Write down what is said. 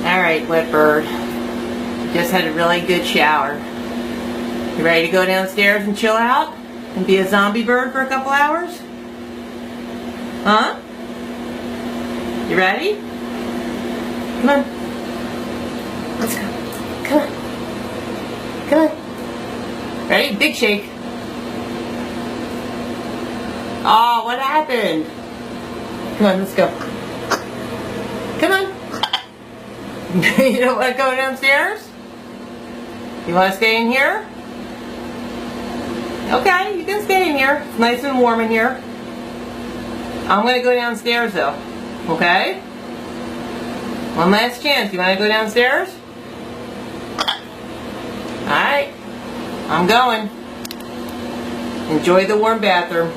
Alright, wet bird. Just had a really good shower. You ready to go downstairs and chill out? And be a zombie bird for a couple hours? Huh? You ready? Come on. Let's go. Come on. Come on. Ready? Big shake. Oh, what happened? Come on, let's go. Come on. You don't want to go downstairs? You want to stay in here? Okay, you can stay in here. It's nice and warm in here. I'm going to go downstairs though. Okay? One last chance. You want to go downstairs? Alright. I'm going. Enjoy the warm bathroom.